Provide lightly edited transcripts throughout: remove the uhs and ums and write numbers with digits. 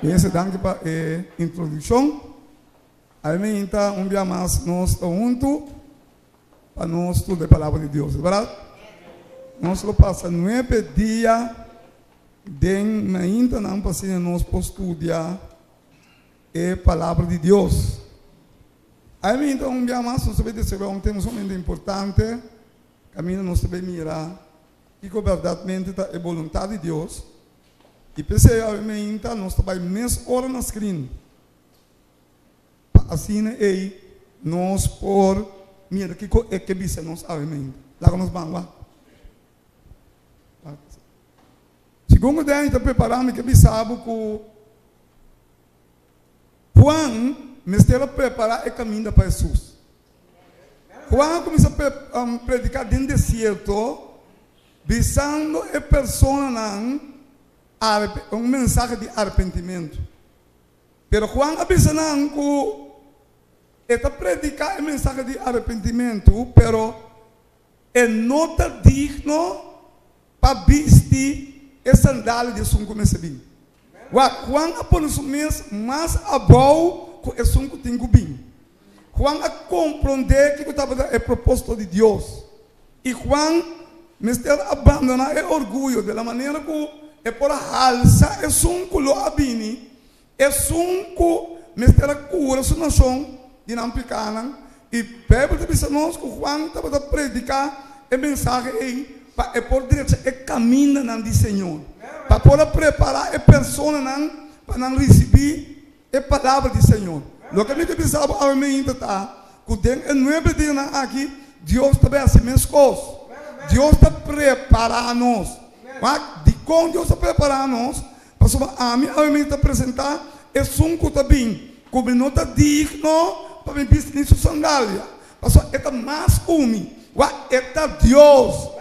Pensa, danke para a introdução. Aí, então, dia mais, nós estamos juntos para nós estudar a palavra de Deus, verdade? Nós passamos 9 dias dentro ainda não passamos nós para estudar a palavra de Deus. Aí, então, dia mais, nós vamos dizer um tema muito importante. Caminho nós vamos mirar que verdadeiramente é a vontade de Deus. E pensei, então, nós estamos mais horas na screen. Assim, aí, nós por mira que é que bisa nós sabemos. Lá nós vamos lá. Segundo dia, está preparando que bisabo que Juan me estava preparar o caminho para Jesus. Juan começou a predicar dentro do deserto, visando a pessoa um mensagem de arrependimento. Pero Juan avisa que está predicar a mensagem de arrependimento, pero não está digno para vestir a sandália de sunco nesse bem. Juan apenas mais abaixo que o sunco tem que bem. Juan a compreender que estava o propósito de Deus. E Juan me está abandonar o orgulho da maneira que é por alça o sunco lo abini, o sunco me está cura sua nação de não pecar. E Bíblia diz a nós que Juan estava a predicar a mensagem aí para por direito é caminho do Senhor, para poder preparar a pessoa para não receber a palavra do Senhor. Lo que me pensava a mim está que dentro de 9 dias aqui Deus também assim mesmo coisas. Deus está preparando nós. De como Deus está preparando nós, para a mim está apresentar é sunco também, como não está digno para me vestir sua sandália. Pastor, é mais homem, é Deus.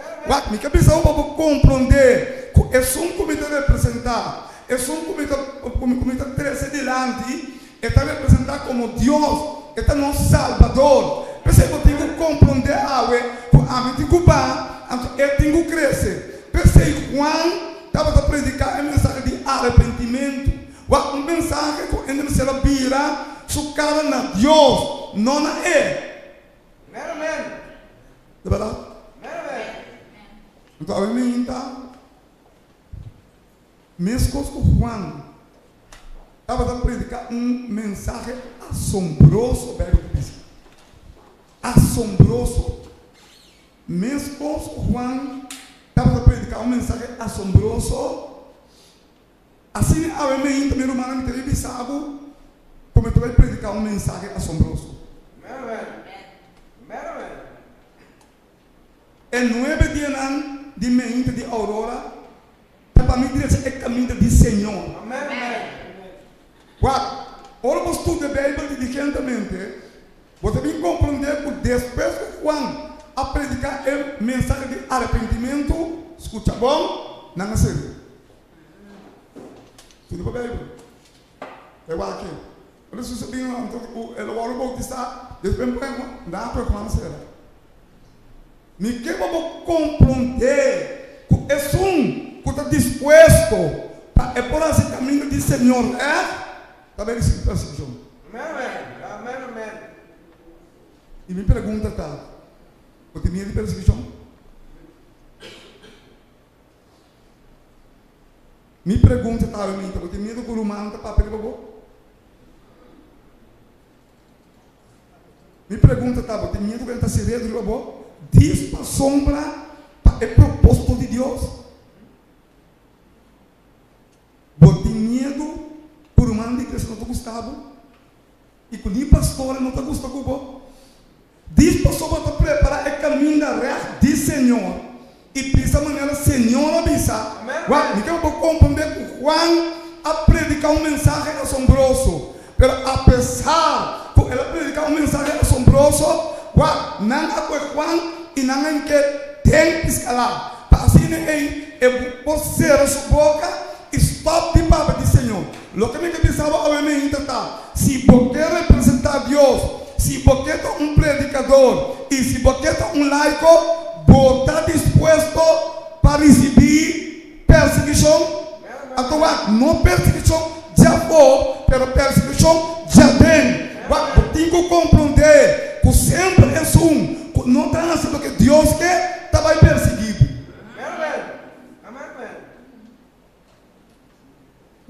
Me cabeça para compreender que é sunco me deve representar, é sunco me está trazer delante, está representar como Deus, é nosso Salvador. Pensei que eu tenho que compreender algo, a mim tem que bar, eu tenho que crescer. Pensei que Juan estava a predicar a mensagem de arrependimento, uma mensagem que ele se vira su cara na Deus, não na é. De verdade? Então, a mim está, mesmo que Juan estava a predicar mensagem assombroso, assombroso. Mesmo que Juan estava a predicar mensagem assombroso, assim a mim também o mano que teve sábado, como tu vai predicar mensagem assombroso. É 9 dias de mente de aurora, para mim dizer é caminho do Senhor. Ora você estuda a Bíblia diligentmente, você vai compreender que depois que Juan a predicar a mensagem de arrependimento, escuta bom, não é sério. Tudo para a Bíblia. É igual aqui. Por isso você vem lá, ele agora o bautista, depois dá para Juan será. Me quer compreender que é um que está disposto para por esse caminho do Senhor, está bem esse perseguição. Amém. E me pergunta, você tem medo de perseguição? Me pergunta, você tem medo que o humano está para pegar? Me pergunta, você tem medo que ele está sereno de robô? Diz para a sombra para o propósito de Deus. Você tem medo por um ano de que não está gostado? E que o pastor não está gostado com você? Diz para a sombra para preparar o caminho da ré de Senhor. E dessa maneira o Senhor avisa. Me quero compreender que Juan a predicar mensagem assombroso. Mas apesar de ele predicar mensagem assombroso, não é Juan e não é que tem que escalar. Assim é você a sua boca e stop de palavra do Senhor. Lo que me pensava a mim está, se você representar Deus, se você é predicador e se você é laico, você está disposto para receber perseguição? Então, não perseguição já foi.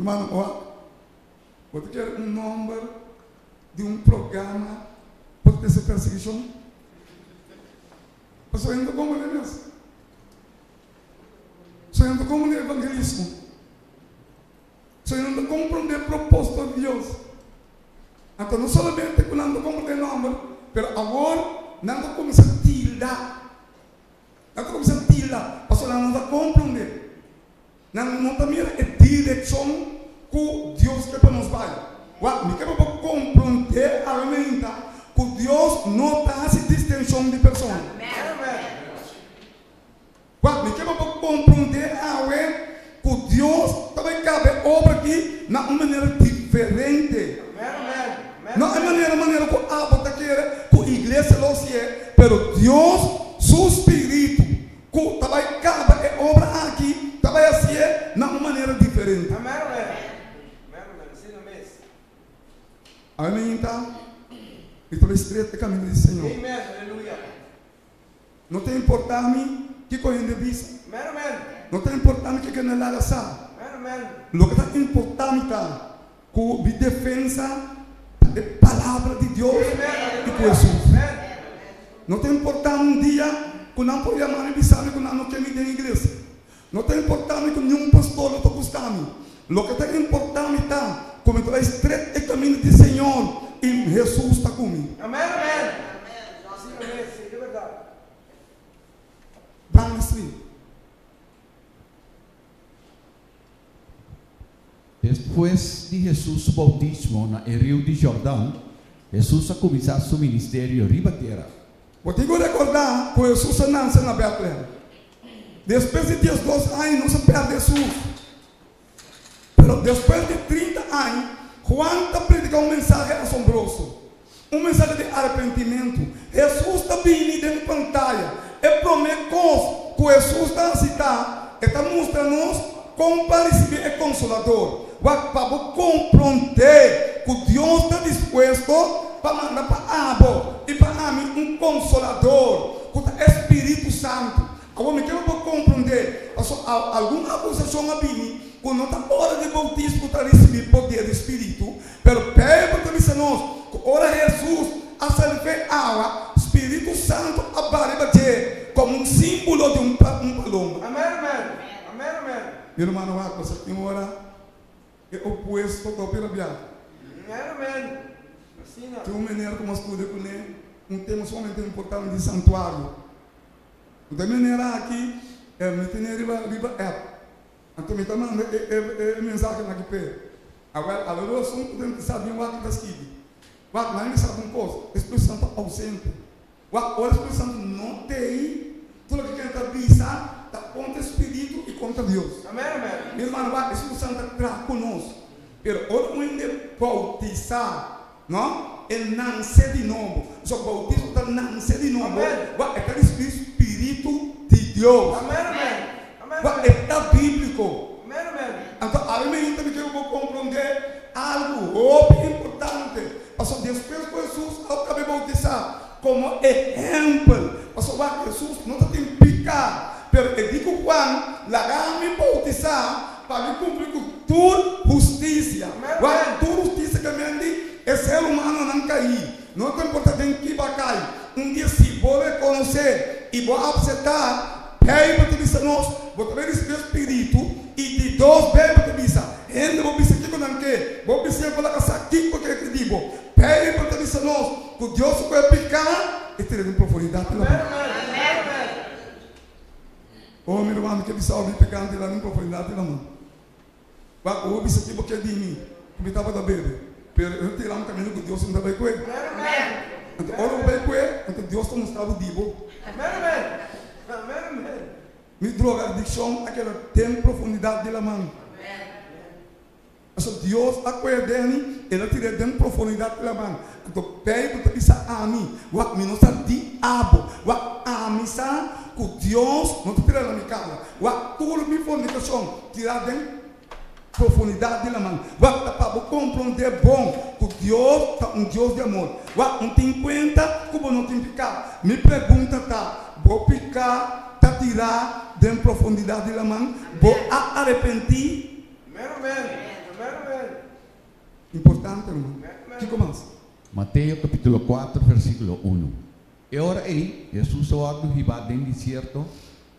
Irmão, ó, você quer um número de um programa para ter essa perseguição? Você ainda como é mesmo? Você ainda como é evangelismo? Você ainda compreender o propósito de Deus? Então, não somente quando compreender o número, mas agora, não começa a tirar. Não começa a tirar. Porque não vai compreender. Não também é direção que Deus quer para nos vai. Me quer para compreender a mente que Deus não faz distinção de pessoas. Me quer para compreender a que Deus também cabe obra aqui de uma maneira diferente. Não é maneira que a água quer, que a igreja não se é, mas Deus, seu Espírito, que também cabe obra aqui, também assim é de uma maneira diferente. Amém, então? Estou estreito caminho do Senhor. Não tem importância que correndo de vista. Não tem importância que não é sabe. O que está importante é que a defesa da palavra de Deus e com Jesus. Não tem importância dia que não pode amar e sabe que não quer me dar igreja. Não tem importância que nenhum pastor não está gostando. O que está importante é como estou estreito o caminho do Senhor e Jesus está comigo. Amém. Assim é verdade. Vamos sim. Depois de Jesus bautismo no Rio de Jordão, Jesus a começar seu ministério riba terra. Eu tenho que recordar que Jesus nasceu na Betlehem. Depois de 12 anos, não se perde Jesus. Mas depois de 30 anos, Juan está predicando um mensagem assombroso. Um mensagem de arrependimento. Jesus está vindo em pantalla. E promete que Jesus está a citar. Está mostrando-nos como parece é consolador. Para compreender que Deus está disposto para mandar para Abel e para mim um consolador, que é Espírito Santo. Agora, me quero compreender, alguma acusação a mim, que não está hora de bautismo para receber poder do Espírito, mas pede para nós, que ora Jesus, a salve água, Espírito Santo, a barriga como um símbolo de um palombo. Amém. Meu irmão, você tem hora, é oposto ao pirabiado. Amém. Tem uma maneira como estuda com ele, um tema somente importante de santuário. Da maneira aqui, me tem riba app. Então, me está mandando mensagem aqui perto. Agora, o assunto tem que saber o que está escrito. O que não sabe uma coisa, o Espírito Santo é ausente. O Espírito Santo não tem, tudo que quer avisar, está contra o Espírito e contra Deus. Amém. Meu irmão, o Espírito Santo está conosco. Mas, quando ele bautizar, não? Ele nasce de novo. O bautismo está nasce de novo. É aquele Espírito de Deus. É bíblico. Então, a mim também eu vou compreender algo importante. Porque depois que Jesus acabou de bautizar como exemplo. Porque Jesus não tem pecado. Mas eu digo quando lá me bautizar para me cumprir com toda justiça. Toda justiça que me diz é ser humano não cair. Não tem importância em que vai cair. Um dia se vou reconhecer e vou aceitar, pede para te nós, vou ter esse Espírito e de dois pede para te dizer. Ainda vou dizer que não quer, vou dizer que colocar aqui porque eu digo. Pede para te dizer nós, que Deus vai picar e ter uma profundidade. Oh, meu irmão, que ele salve pecando lá em profundidade da mão. O objetivo que é de mim, como estava da bebê. Eu tirar um caminho que Deus não vai com ele. Então, olha o bem com ele, então Deus está mostrando o diabo. Me droga, adicção, aquela tem profundidade da mão. Então, Deus acuerda ele tira dentro profundidade da mão. Então, pede para isso a mim. O que não está diabo. O a mim está que Deus não está tirando a minha cara. O que tudo me fornicação, tirar dentro profundidade da mão. Para compreender bom que Deus é um Deus de amor. Não tem conta que não tem pecado. Me pergunta vou pecar, tirar dentro profundidade da mão, vou arrepentir. Importante, irmão. Que mais? Mateo capítulo 4, versículo 1. E ora aí, Jesus ordo riba den desierto,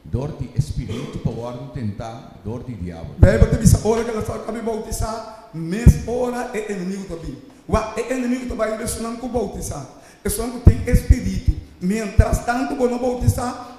dor de espírito para ordo tentar, dor de diabo. Bíblia te diz hora que ela está acabando de bautizar, mas hora é inimigo também. O inimigo também é sonando com bautizar. É sonando que tem espírito. Mientras tanto, quando não bautizar,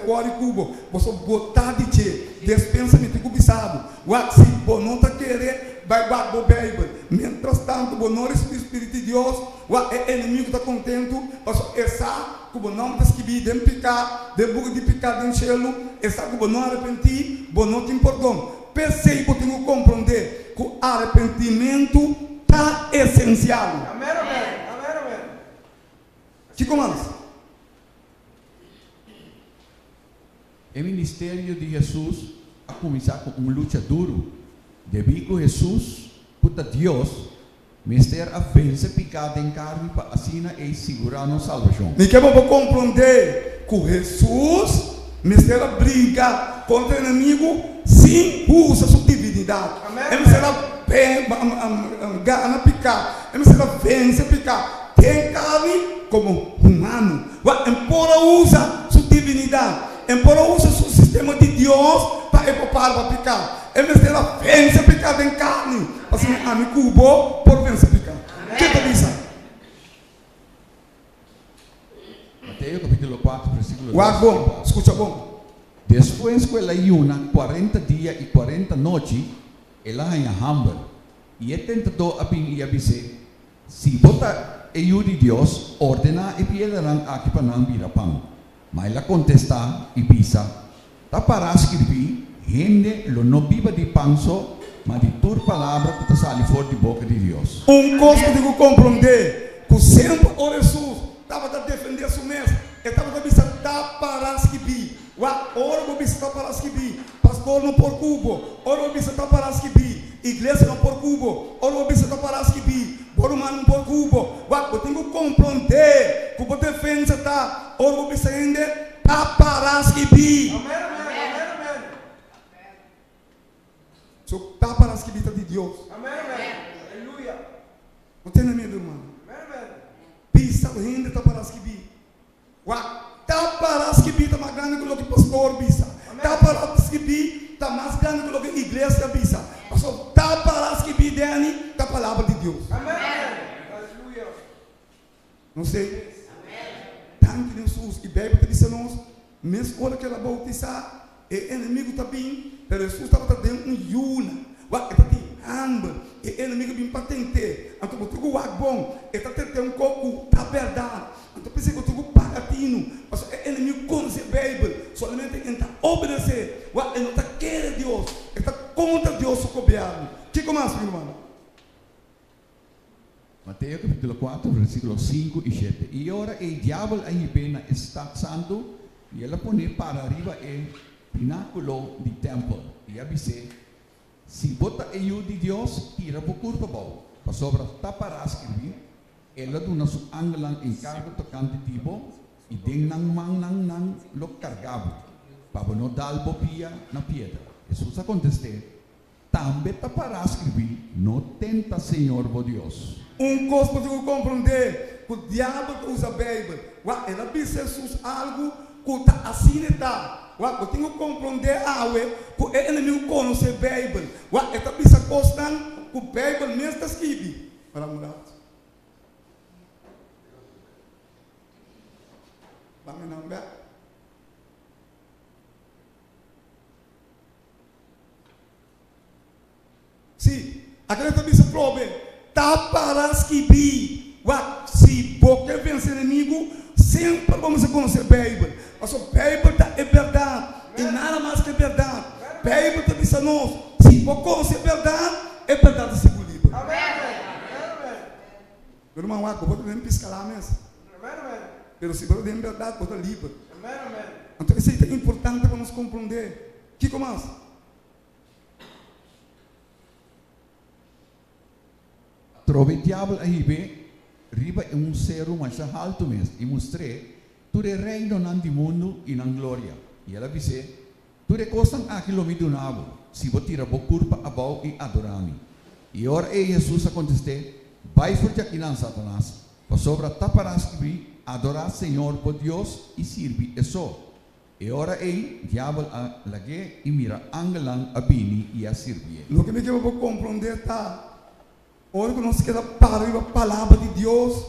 ora e cubo, você botar de che, despensamento cubizado. Se você não está querendo, vai bater o Bíblia. Mientras tanto, você não recebe o Espírito de Deus, o inimigo está contente, você essa, que você não está esquivendo, de picar, de buga de picar de cielo, essa que você não arrepentir, você não tem perdão. Pensei que eu tenho que compreender que o arrependimento está essencial. Amém, amém. Amém, amém. Que comanda? O ministério de Jesus a começar com luta duro. Devido que Jesus, puta Deus, mister a vencer pecado em carne para assim e segurar a salvação. Me quer compreender que Jesus, mister a briga contra o inimigo, sim usa sua divinidade. Ele será gana picar, ele será vencer picar. Tem carne como humano, embora usa sua divinidade. Embora use o sistema de Deus para para picar, ele será vencer pecado em carne. Assim, amigo cubo por vencer pecado. Que tu diz? Mateus capítulo 4, versículo 2. Guarda bom, escuta bom. Depois que ela ayuna 40 dias e 40 noites, ela em hambre. E ele tentou a vir e avisar: se bota ajuda de Deus, ordena e piedarão aqui para não vir a pão. Mas ela contesta e pisa: tá para escrever, gente não viva de pão só, mas de tua palavra que está saindo fora de boca de Deus. Coisa que eu compreender, que sempre o Jesus estava a defender a mesmo, ele estava a dizer: tá para escrever. Ora vou dizer: tá para escrever. Pastor não por cubo, ora vou dizer: tá para escrever. Igreja não por cubo, ora vou dizer: tá para escrever. Por humano não por cubo. Eu tenho que compreender que o defesa está, ora vou dizer ainda: tá para escrever. Amém, amém, amém. So, tá para escrever de Deus. Amém, amém. Aleluia. Não tem medo, irmão. Amém, amém. Pisa ainda tá para escrever. Tá para escrever está mais grande do que o pastor bisa. Tá para escrever está mais grande do que a igreja bisa. Pastor, tá para escrever Dani, da palavra de Deus. Amém, amém. Aleluia. Não sei. Tanto Jesus e Bíblia está dizendo nós, mesmo hora que ela bautizar, o inimigo está bem, mas Jesus estava dentro de yuna. Está tem hambre, e o inimigo vem para tentar. Então, eu tenho algo bom, ele está tentando um pouco da verdade. Então, pensei que eu tenho pagatino, mas o inimigo conhece a Bíblia, somente ele está obedecer. Ele não está querendo Deus, ele está contra Deus, o governo. O que começa, meu irmão? Mateus capítulo 4, versículos 5 e 7. E ora o diabo aí vem está santo e ela põe para arriba o pináculo do templo e avisa: se bota ajuda de Deus, tira por curva bom. Para sobra para escrever, ela dona su angelan encargo tocante tipo e den nang lo cargava para não dar bopia na pedra. Jesus a contestou: também para escrever, não tenta Senhor o Deus. Coisa que eu compreender, que o diabo usa a Bíblia. Ela diz Jesus algo que está assim está. Eu tenho que compreender que o inimigo conhece a Bíblia. Ela diz a coisa que a Bíblia mesmo está escrita. Para mudar. Vamos não ver? Sim, aquela diz o problema. Tá para escrever. Se você vencer o inimigo, sempre vamos conhecer a Bíblia. Mas a Bíblia é verdade. E nada mais que verdade. A Bíblia está dizendo nós: se você conhecer a verdade, é verdade se livre. Amém, amém. Meu irmão, eu vou nem piscar lá mesmo. Amém, amém. Mas se você tem verdade, você está livre. Amém, amém. Então isso é importante para nos compreender. Que começa? Trove diabo aí bem, riba é ser mais alto mesmo, e mostrei, tu é reino nandi mundo e na glória. E ela disse: tu é costa aquilo me donavo, se vou tirar a curva abaixo e adorami. E ora Jesus contestou, vai for aqui não, Satanás, para sobre taparás que adorar Senhor por Deus e servir é só. E ora diabo a lage e mira angelang a bini e a servir. Lo que me quero compreender está, ora que nós queda para a palavra de Deus,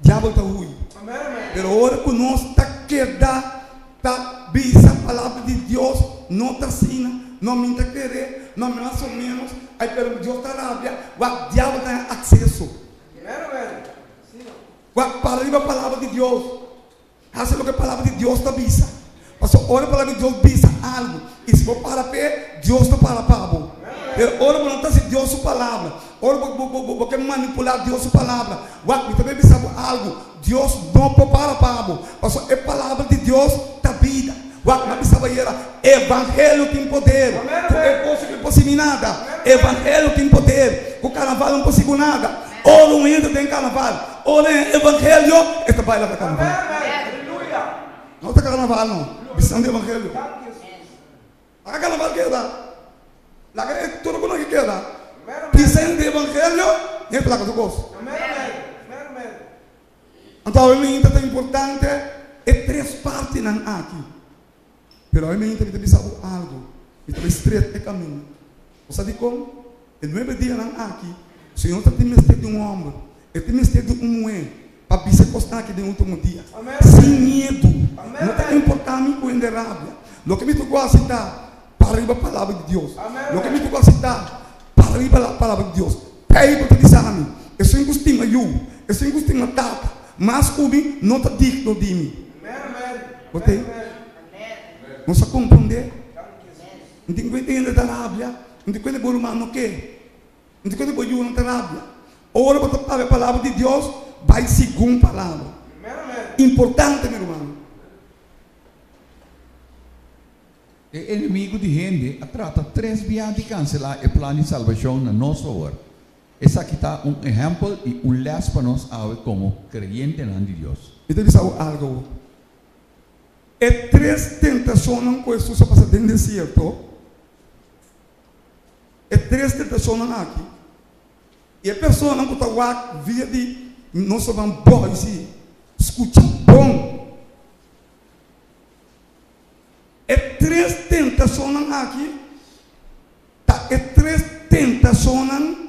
diabo está ruim. Amén, amén. Pero ora que nós está queda, está bisa a palavra de Deus, não está assim, não me está querer, não me mais ou menos, aí pero Deus está rábia, o diabo tem acesso. Amén, amén. Sí, no. Para a palavra de Deus, faça o que a palavra de Deus está bisa. Mas ora a palavra de Deus bisa algo, e se for para pé, Deus está para pavo. Ora não está se Deus sua palavra, ora porque manipular Deus sua palavra, e também bisa algo, Deus não para pavo, mas a palavra de Deus está vida. Mas bisa era evangelho tem poder, porque não posso nada, evangelho tem poder, o carnaval não consigo nada, ora não entra em carnaval, ora em evangelho, esta baila para Amén, carnaval. amén. Aleluya. Não está carnaval não, bisa de evangelho. Thank you, Jesus. A carnaval queda. La que todo lo que queda. Amén, amén. Dicen de evangelio, y es la que tú cosas. Amén, amén. Amén, amén. Entonces, é importante, é três partes aqui. Pero a mim também sabe algo. E também estreito é caminho. Você sabe como? El 9 dias aqui, o Senhor está te mexendo de homem, ele te mexendo de mulher, para você postar aqui no último dia. Amém. Sem medo. Amém. Não está importando com a rábia. Lo que me tocou a citar, para arriba a palavra de Deus. Amém. Lo que me tocou a citar, para arriba a palavra de Deus. Pede para te dizer, isso engustima eu, isso engustima tata, mas comigo não está digno de mim. Amén, amén. Botei? Amén. Não se compreender? Thank you, Jesus. Não tem que entender da rábia, não tem que entender o humano que, não tem que entender da rábia. Ora para a palavra de Deus, vai segundo a palavra. Amén, amén. Importante, meu irmão. O inimigo de gente trata três vias de cancelar o plano de salvação na nossa hora. Esse aqui está exemplo e les para nós como creyente de Deus. E deve saber algo. É três tentações que Jesus passa dentro do deserto. É três tentações aqui. E a pessoa não está lá, via de nós vamos embora e escuta bom. É três tentações aqui. Tá, é três tentações.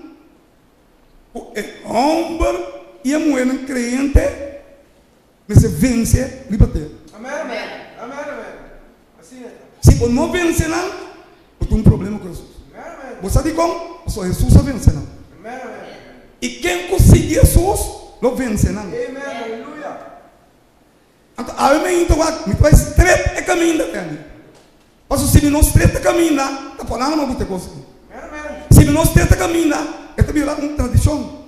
O homem e a mulher crente, mas se vence, libertar. Amén, amén. Amén, amén. Así es. Se você não vence, não, você tem problema com Jesus. Amén, amén. Você sabe como? Só Jesus a vence, não. Amén, amén. E quem consegue Jesus, não vence, não. Amén, aleluya. Então, a mim, então, me vai estreito o caminho da terra. Mas se não estreito o caminho, está falando uma outra coisa. Amén, amén. Se não estreito o caminho, é também uma tradição.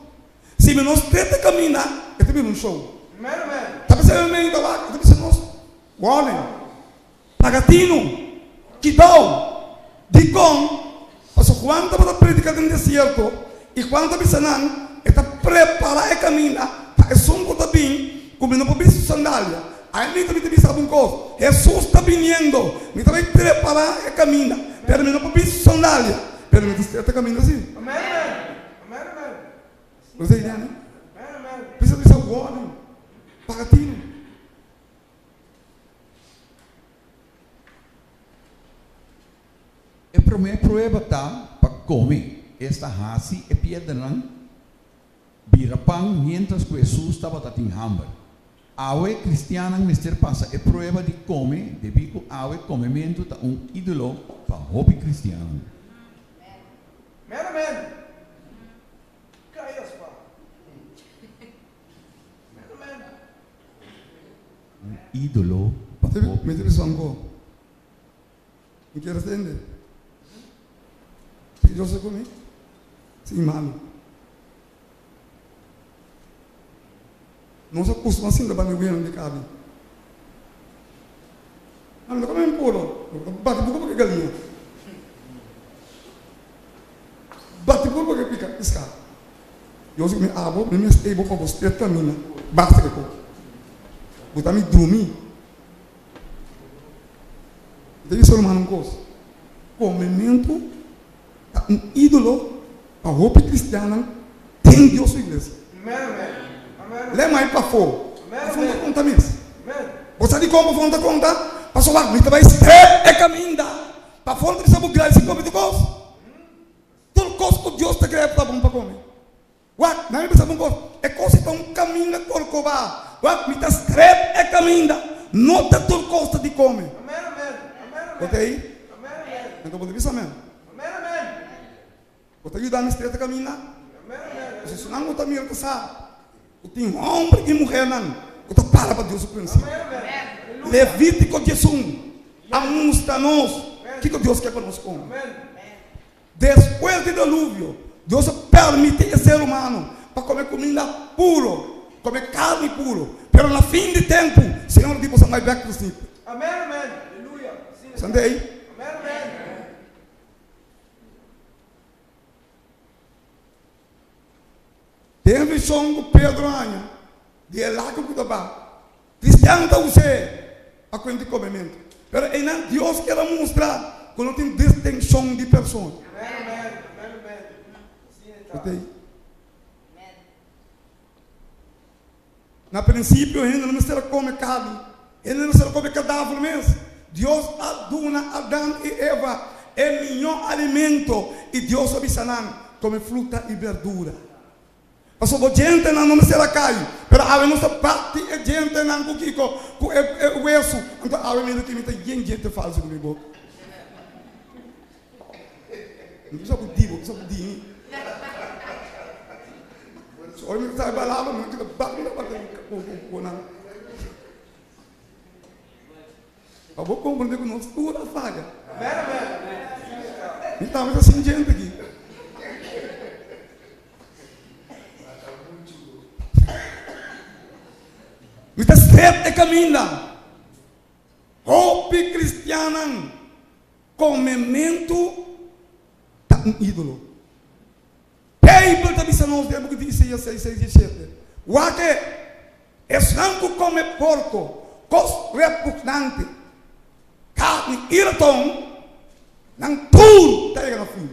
Se não estreito o caminho, é também um show. Amén, amén. Está pensando em então, é também nós. Olhem, pagatino, que dá, de com, mas quando está predicando no deserto, e quando está pensando, está preparando o caminho, para o som que está bem, como não pode ser sandália. Aí me também sabe uma coisa, Jesus está vindo, me também preparar o caminho, pero não pode ser sandália, pero me está caminho assim. Amén, amén. Amén, amén. Você entende? Amén, amén. Precisa pensar, olhem, pagatino. A primeira prova está para comer. Esta raça é piedra, vira pão, mientras que Jesus estava em hambre. Awe cristiana mister passa a prova de comer, de bico awe comimento está ídolo para hobby cristiano. Amén, amén. Callas, pa. Amén, amén. Ídolo para hobby. Me diz algo. Não quer entender? Eu sei comigo. Sim, mano. Não se acostuma assim, para me ver onde cabe. Não, não come puro. Bate pouco porque galinha. Bate pouco porque pica, piscar. Eu sei que me abo, me estebo para você termina. Basta que pouco. Botar me dormir. Deve ser uma coisa. Comimento, um ídolo A roupa cristiana tem Deus sua igreja. Amen, amen. Amen. Lê mais para fora. Amen, Fonte amen. conta mesmo. Amen. Você de como fonte conta? Passou lá, mas vai estrear é caminho. Para fora de saber grande se come de coisa. Todo coisa que Deus te criou para bom para comer. What? Não é para bom coisa. É coisa que um caminho corcová. What? Me tá estrear é caminho. Não tem todo coisa de comer. Amen, amen. Amen, Você amen. aí? Amen, amen. Então pode ver mesmo. Amen, amen. Você ajudar a estrear caminho. Amen, amen. Você não está mirando sabe. Você tem homem e mulher não. Você para para Deus o princípio. Amen, amen. Levítico 11 anuncia-nos que Deus quer conosco. Amen. Depois do dilúvio, Deus permite o ser humano para comer comida puro, comer carne puro. Mas no fim de tempo, o Senhor diz para mais back to sleep. Amen, amen. Aleluia. Sim, sim. Entendeu? Amen, amen. Tem a visão do Pedro Anha, de lá que eu cristiano está você a comer de comimento. Mas ainda Deus quer mostrar que não tem distinção de pessoas. Amen, amen. Amen, amen. Sim, tá. Entendeu? No princípio, ainda não se come carne, ainda não se come cadáver mesmo. Deus aduna Adão e Eva, é o melhor alimento, e Deus avisaram come fruta e verdura. Mas a gente não se cai, mas a nossa parte é gente não com o osso, então a gente tem muita gente falsa no meu boca. Não precisa pedir, não precisa pedir. Olha, me está balado, não fica batendo com nada. Eu vou compreender que nós tudo a falha. Amen, amen. Então, mas assim gente aqui. Me está certo é caminho. Roupa cristiana, comimento, está um ídolo. Bíblia está dizendo nós temos que dizer 6, 17. O que é sangue come porco, coisa repugnante, carne irritante, não tudo está aí no fim.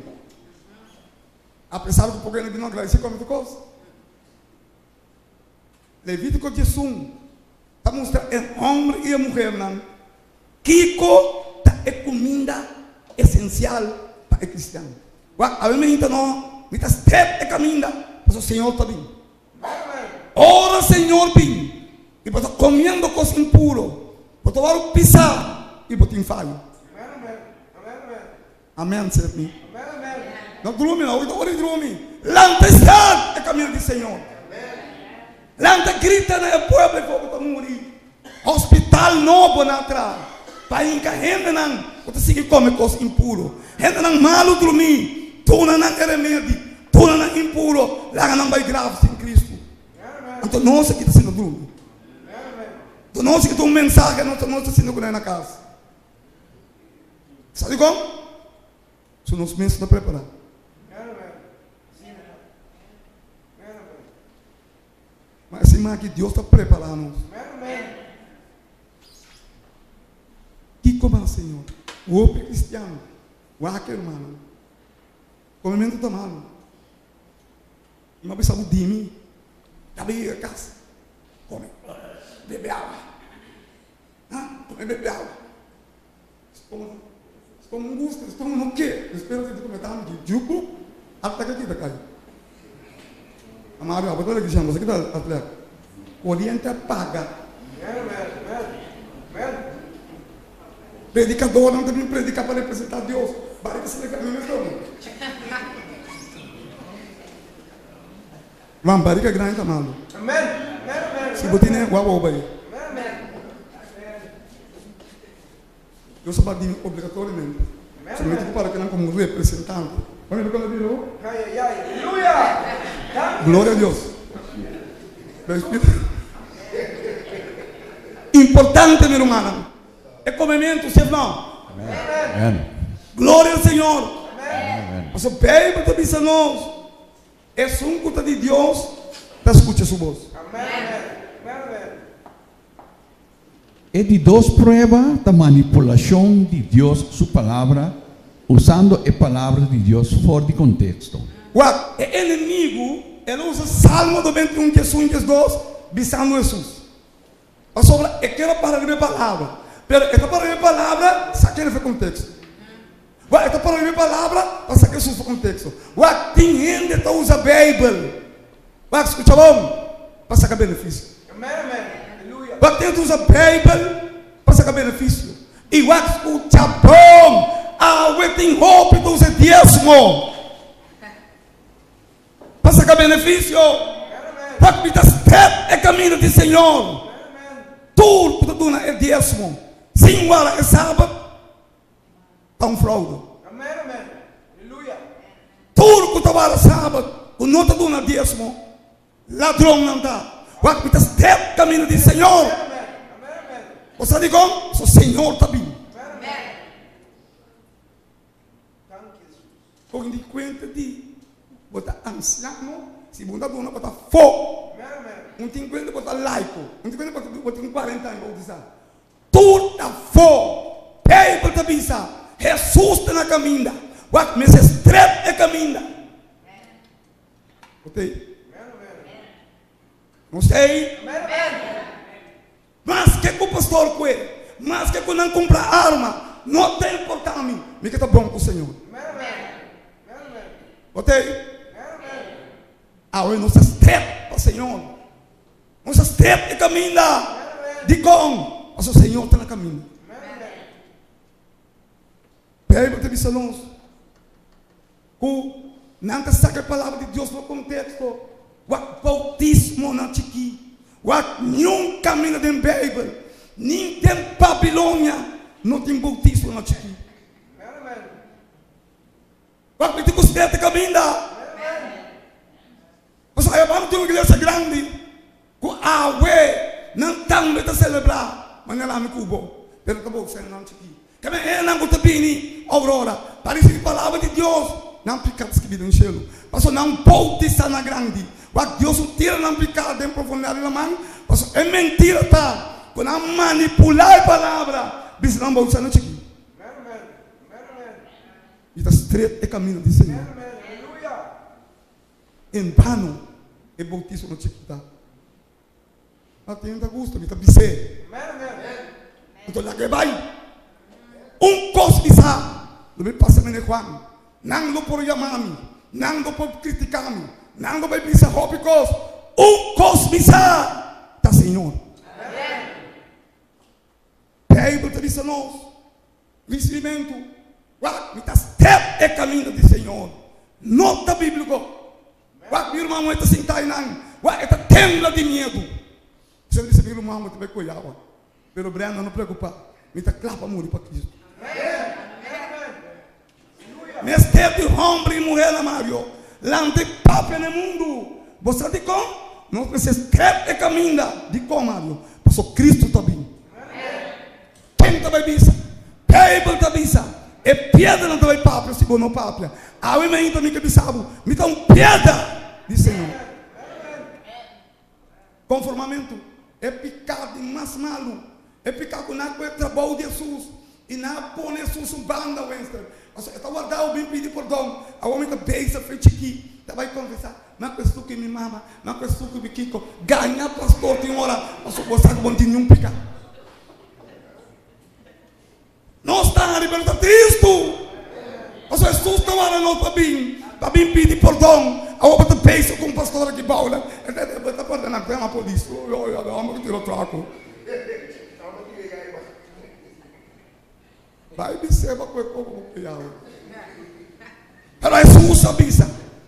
Apesar do porque ele não agradecer come de coisa. Levítico 11 está mostrando o homem e a mulher não. Kiko é comida essencial para o cristiano. A mim não. Me está certo é caminho, mas o Senhor está bem. Ora, Senhor, bem. E você comendo coisa impuro, você vai pisar e você falha. Amém, Senhor. Não dorme, não. Não dorme. Lanta está é caminho do Senhor. Lanta grita na povo e fogo para morrer. Hospital novo na atrás. Para gente não, você sigue comer coisa impuro. Gente não malo dormir. Tu não é remédio, tu não é impuro, lá não vai grave sem Cristo. Então nós aqui está sendo duro. Então nós aqui tem mensagem, nós está sendo na casa. Sabe como? Se nós mesmos estamos preparados. Mas assim, mas que Deus está preparando. Que como Senhor? O homem cristiano, o aquele irmão. Comimento está mal. Uma pessoa de mim, cabe a casa, come, bebe água. Come, bebe água. Estômago angústia, estômago não quer. Espero que tu cometamos de jugo, até que aqui está caindo. Amado, a pessoa que chama, você que está atleta. Oriente apaga. Predicador não tem que predicar para representar Deus. Vai que se liga no meu estômago. Vamos, barriga grande, tá maluco. Se botar nem uau, vai. Eu sou badinho obrigatoriamente. Somente para que não como representante. Olha quando virou. Glória a Deus. Importante, meu irmão. É comimento, se não. Amém. Glória ao Senhor. Amém. Mas o Bíblia está dizendo nós. É suncuta de Deus, para escutar sua voz. É de duas pruebas da manipulação de Deus, sua palavra, usando a palavra de Deus fora de contexto. O inimigo, ele usa Salmo 91, 12, visando Jesus. A sobra é aquela palavra, pero esta palavra, saque ele foi contexto. Esta palavra, para sacar Jesus foi contexto. Tem gente que usa a Bíblia. Escuta bom, para sacar benefício. Amém, amém. Aleluia. Tem gente que usa a Bíblia para sacar benefício. E escuta bom, tem roupa que usa dízimo para sacar benefício. É caminho do Senhor. Tudo que é dízimo. Sim, agora é sábado, está um fraude. Amém, amém. Aleluia. Tudo que está sábado, o não está dando dízimo, ladrão não dá. É caminho do Senhor. Amém, amém. Você diz como? O Senhor está bem. Porque de conta de botar anciano, se você não botar fogo. Não tem conta de botar laico. Não tem conta de botar 40 anos. Tudo está fogo. Pei para a Jesus está na caminha. Mas estreito é caminho. Ok? Não sei. Mas que o pastor quer? Mas que não compra arma? Não tem importância a mim. Me que está bom com o Senhor. Ok? Agora não se estreito para o Senhor. Não se estreito é caminho. De como? Mas o Senhor está na caminho. Peraí, para te dizer nós. Não saca a palavra de Deus no contexto. O bautismo não chiqui. Nenhum caminho da Bíblia. Nem tem Babilônia. Não tem bautismo não chiqui. O que você tem caminho? Mas aí vamos ter uma igreja grande. Com a não estão a celebrar. Mas não é cubo. Pero acabou sendo não chiqui. Também é não gosta bem, Aurora. Parece que a palavra de Deus não fica escrita no cielo. Mas não pode estar na grande. O Deus tira não ficar dentro profundidade da mão. Mas é mentira, tá? Quando manipular a palavra, diz não pode estar no chiqui. E está estreito é caminho do Senhor. Em vano é bautismo no chiqui, tá? Não tem gosto, me está bisé. Então lá que vai. Coisa não me passa nem Juan, não por chamar-me, não por criticar-me, não por pensar rópicos, coisa da Senhor. Bíblia te diz a nós, recebimento, me está certo é caminho do Senhor, nota bíblico, meu irmão está sentado aí, está tembla de medo. Você disse, meu irmão, te vai cuidar, pero Brenda não preocupa, me está clapa muito para Cristo. Neste de homem e mulher, Mário, lá tem papo no mundo. Você diz como? Não precisa escrever e caminha. Diz como, Mário? Mas o Cristo está bem. Quem está bem? Bíblia está bem. E pedra não está bem papo, se não papo. A mim ainda me que sabe, me dá pedra, diz Senhor. Conformamento é picado mais malo. É picado com água, é trabalho de Jesus. E não põe Jesus um banda, Winston. Está guardado, bem pedir perdão. A homem que beija, feito aqui. Vai conversar. Não é isso que me mama. Não é isso que me quico. Ganha pastor, tem hora. Mas eu gosto de continuar um picado. Nós estamos a libertar Cristo. Mas Jesus está lá nós para bem pedir perdão. A homem que beija com o pastor aqui, Paula. Está perdendo a pena por isso. Olha, a homem que tirou o traco. Vai observar com o povo criado. Pero Jesus sabe isso.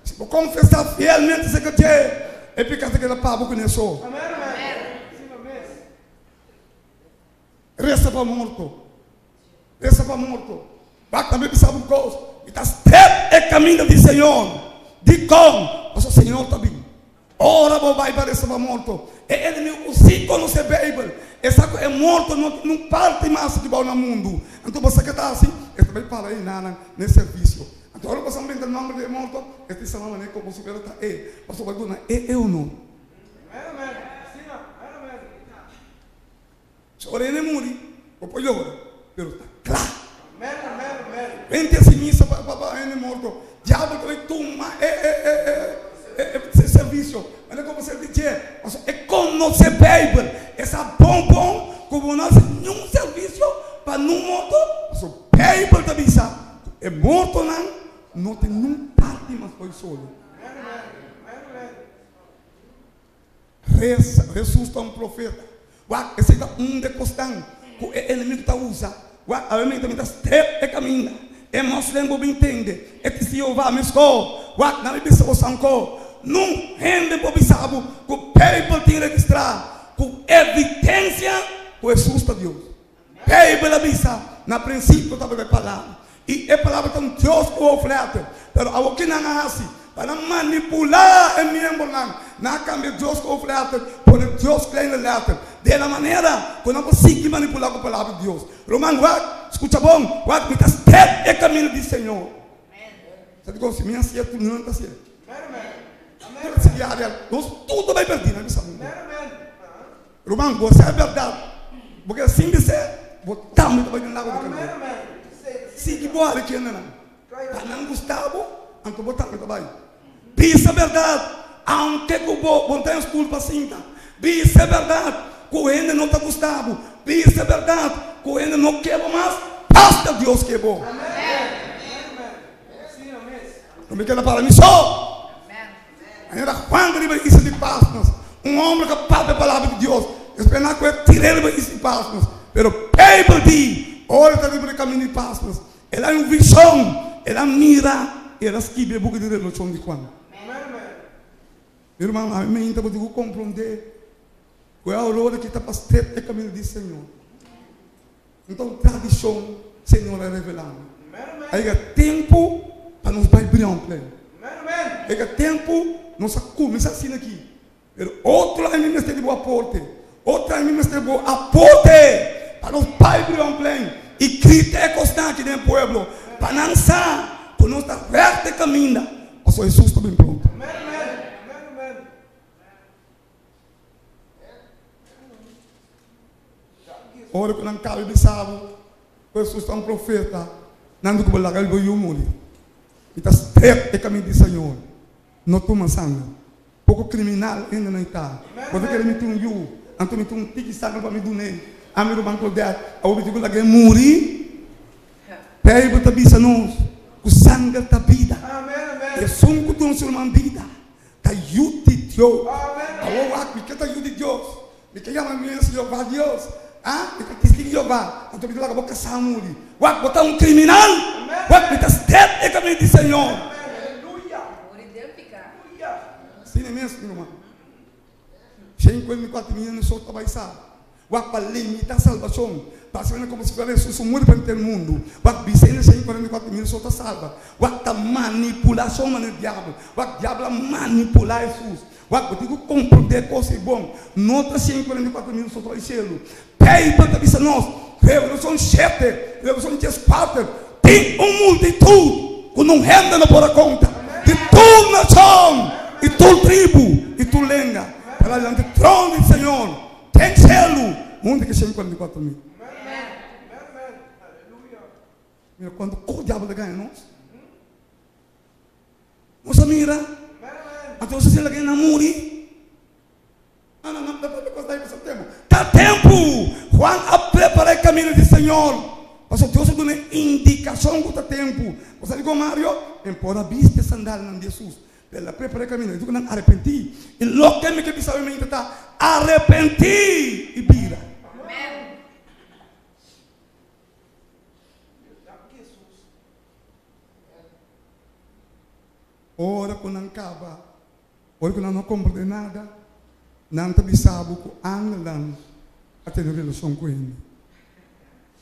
Se eu confessar fielmente isso que é porque aquele pavo conheceu. Resta para morto. Resta para morto. Vai também pensar por coisa. E está certo é caminho do Senhor. De como? Mas o Senhor está bem. Ora vou vai para esse morto. Ele me usa conhecer a Bíblia. Essa é morto, não parte mais que vai no mundo. Então você que está assim, ele também para aí nesse serviço. Então agora você não tem o nome de morto, este se chama como se fosse você vai dizer, eu não. Chorei nem muri, ou pode chorar, mas está claro. Vem assim missa para ele morto. diabo também toma esse serviço. Mas é como você dizer, é conhecer a Bíblia. Essa bom, como nós nenhum serviço para não morto. A Bíblia também sabe. É morto não tem nenhum parte mais foi solo. Jesus é um profeta. Esse é de costão que o inimigo está usando. A inimigo também está step e caminha. É mais lembro bem entende. É que se eu vá me escol, na minha pessoa sanco, não rende para sabe que o Bíblia tem registrar, com evidência que Jesus está Deus. Bíblia avisa, na princípio estava a palavra. E a palavra tem Deus que oferece. Mas a que não é assim. Para manipular o membro na cambia Deus que oferece, por Deus que ele letra. De uma maneira que não consigo manipular com a palavra de Deus. Romano, escuta bom, me está certo é caminho do Senhor. Você diz assim, minha filha, tu não está certo. Nós tudo vai perder, não é? Romano, você é verdade. Porque assim você, botar muito para dentro da caminho. Se que boa aqui, não. Para não Gustavo, anto botar muito bem. Isso é verdade. Aunque o bom tem as culpas cinta. Isso é verdade. Que ele não está Gustavo. Isso é verdade. Que ele não quebra mais. Basta Deus quebrou. Não me queda para mim só. Ainda quando ele vai isso de passos. Um homem capaz da palavra de Deus. Esperar que ele tire ele isso de passos. Pero Bíblia diz. Olha está livre de caminho de passos. Ele é uma visão. Ele mira. Ele esquiva a boca de relação de quando. Meu irmão, a mim então eu compreender qual é a hora que está para o caminho do Senhor. Então, tradição, Senhor é revelado. Aí é tempo para nos brilhar um pleno. Aí é tempo, nós começamos assim aqui. Outro é ministério de boa porte. Outro é ministério de boa aporte. Para nos brilhar um pleno. E Cristo é constante no povo. Para não sair, para nós estar reto e caminho. O Senhor Jesus está bem pronto. Ora que não cabe de sábado, Jesus é um profeta, não do que lá ele vai morrer. E está certo é caminho do Senhor. Não toma sangue. Pouco criminal ainda não está. Quando ele me tem um então me tem um tique sangue para me doer. A meu banco de ar, a obediência que ele morrer. Peraí, bota bisa nós. O sangue da vida. E som que tu não se uma vida. Está ajuda de Deus. A que está ajuda de Deus. Me que chama minha Jeová Deus. Que se Jeová, então me dá a boca samuri. Wak botar um criminal. Wak me está certo é caminho do Senhor. Aleluia. Sim, é mesmo, irmão. 54 mil anos só trabalhar. Wak para limitar a salvação. Para ser como se fosse Jesus muito para o mundo. Wak bisena 54 mil só está salva. Wak está manipulação no diabo. Wak diabo manipular Jesus. Wak eu compreender coisa bom. Nota 54 mil só está selo. Pei para bisa nós. Revolução 7, revolução 4. Tem uma multitude que não renda na por conta. De toda nação, e toda tribo, e toda lenga. Para diante do trono do Senhor. Tem selo. Onde que 54 mil? Mira, quando o diabo ganha nós. Você mira. Então você ganha na muri. Não, está tempo. Juan a preparar o caminho do Senhor. Pastor, Deus deu uma indicação que está tempo. Você ligou, Mário? Empora vista sandália de Jesus. Ela prepara o caminho. Eu não arrependi. E logo que me que pensava em mim está arrependi e vira. Amém. Ora quando não acaba. Ora quando não compreende nada. Não te sabe que angelam a ter relação com ele.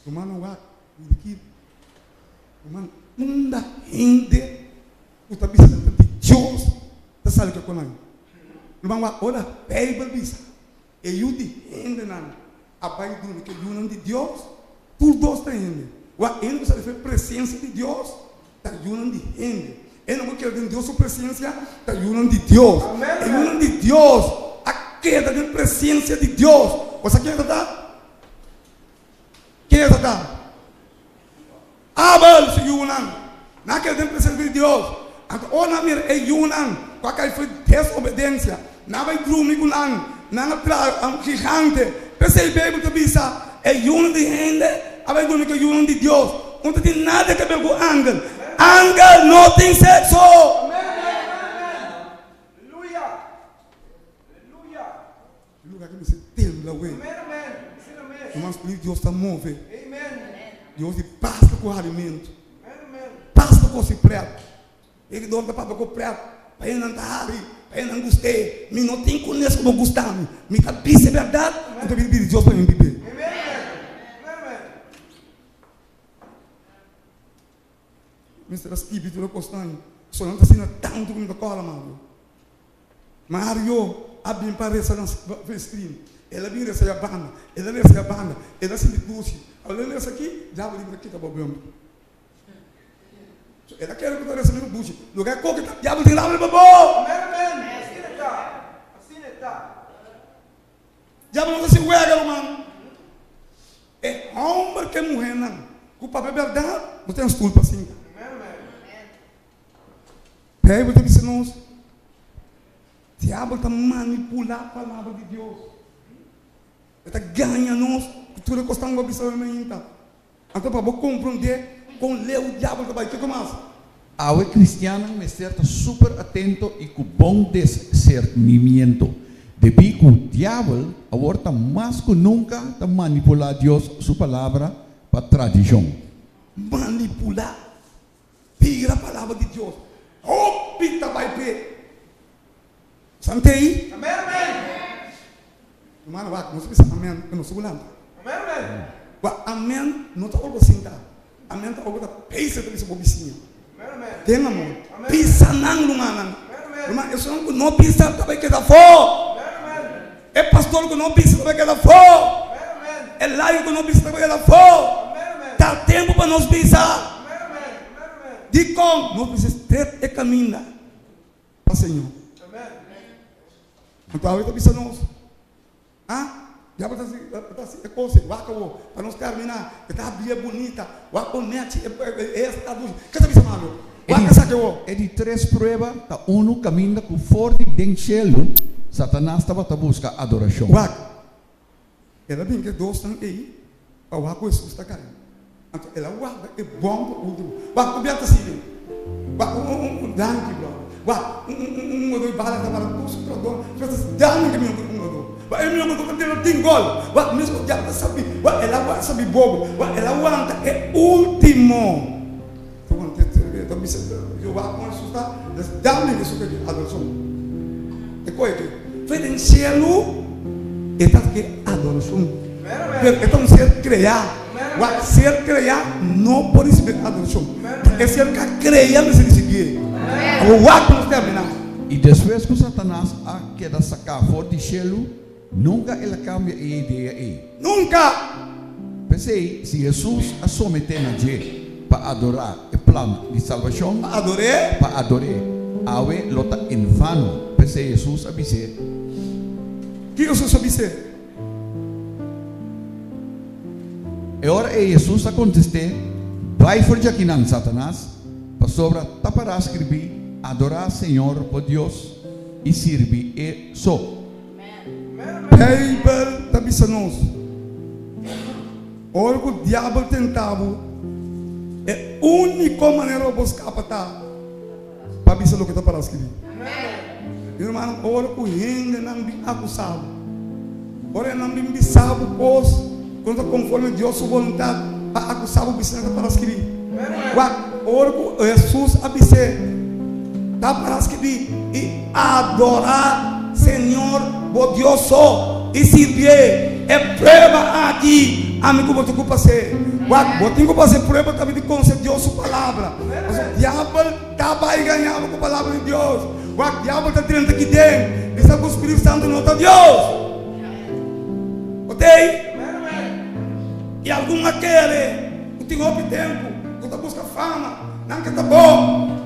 Romano wat, daqui, Romano não dá ainda o tabisa de Deus da sala que eu conheço. Romano wat, olha, Bíblia diz, e eu de ainda não, a pai do que eu não de Deus, por dois tem ainda. O ainda você deve presença de Deus, tá eu não de ainda. Ele não quer de Deus sua presença, tá eu não de Deus. Eu não de Deus. Queda de presença de Deus. Você quer estar? Quer estar? Abel se unan. Na queda de presença de Deus. Então, ona mir é yunan, com a foi desobediência. Não vai dormir com an, não vai gigante. Percebe que bisa é yunan de gente, vai dormir com yunan de Deus. Não tem nada a ver com ángel. Ángel não tem sexo. Aleluia. Aleluia. O lugar que você tembla, ué. Amém. Mas por isso Deus está movendo. Amém. Deus de pasta com o alimento. Amém. Pasta com esse prato. Ele dá para o prato. Para ele não estar ali. Para ele não gostar. Me não tem conheço como gostar. Me está pisa verdade. Então ele pede Deus para mim beber. Amém. Mas era espírito do costanho. Só não está sendo tanto como da cola, mano. Mario, abre para essa screen. Ela vem dessa banda. Ela dessa banda. Ela se dibuja. Olha nessa aqui, já vou livrar aqui tá problema. Ela quer que eu essa minha bucha. Lugar qualquer já vou tirar o babo. Amém. Assim está. Já vou se uega, mano. É homem que mulher não. O papel é verdade. Você tem um estúdio para assim. Pega o que você não. Diabo está manipular a palavra de Deus. Ele está ganhando tudo que está observando. Então, para você compreender, com ler o diabo trabalha. O que mais? O cristiano me está super atento e com bom discernimento. Debido que o diabo agora mais que nunca está manipular Deus sua palavra para tradição. Manipular. Tira a palavra de Deus. Oh, pita vai ver. Santei. Amém. Irmão, não se pensa amém. Eu não sou lento. Amém. Amém não está algo assim, tá? Amém está algo da peça que você bobicinha. Tem amor. Pisa não, mano. Irmão, eu sou não pisa também que dá fogo. É pastor que não pisa também que dá fogo. É laio que não pisa também que dá fogo. Tá tempo para nós pisar. De como? Nós precisamos ter e caminhar para o Senhor. Então, agora está pisando nós. Já está assim, é coisa, para nós terminar, está bem bonita, vai conectar, esta luz. O que está pisando? É de três provas, tá um caminho com forte dentro do céu, Satanás estava a buscar adoração. Ela bem que dois estão aí, para o que Jesus está caindo. Então, ela guarda, é bom para o último. Vai, coberta assim, vai, danke, bro. Dois balas, está para o curso, para o dono, danke, meu irmão. Vai, meu irmão, não tem gol. Vai, mesmo já está sabendo. Vai, ela vai saber bobo. Vai, ela aguenta, é último. Então, eu vou com isso, tá? Danke, isso que é adoração. É coisa que foi em cielo, está aqui adoração. Então, ser criar. Ser criar não pode ser adoração. É ser criar não se seguir. O ato não termina. E depois que Satanás quer sacar fora do céu, nunca ele cambia a ideia aí. Nunca. Pensei, se Jesus a someter na gente para adorar o plano de salvação, para adorar, awe lota em vano. Pensei, Jesus avise. Que Jesus avise? E ora Jesus a contestar, vai for aqui não Satanás, para sobra para escrever, adorar Senhor por Deus e servir e só. Bíblia está dizendo, ora que o diabo tentava, é a única maneira de buscar para dizer o que está para escrever. Irmão, ora que o gente não me acusava, ora não me sabe coisa. Quando conforme Deus sua vontade, para acusar o bisneto para escrever. Ora, Jesus avise, dá para escrever e adorar Senhor, o Deus só e servir. É prova aqui, amigo, você tem que fazer. Você tem que fazer prova também de conhecer Deus sua palavra. Mas o diabo está para ganhar com a palavra de Deus. O diabo está dentro aqui dentro. Está com o Espírito Santo não está Deus. Ok? E alguma quer, não tem outro tempo, não está buscando fama, não quer estar bom,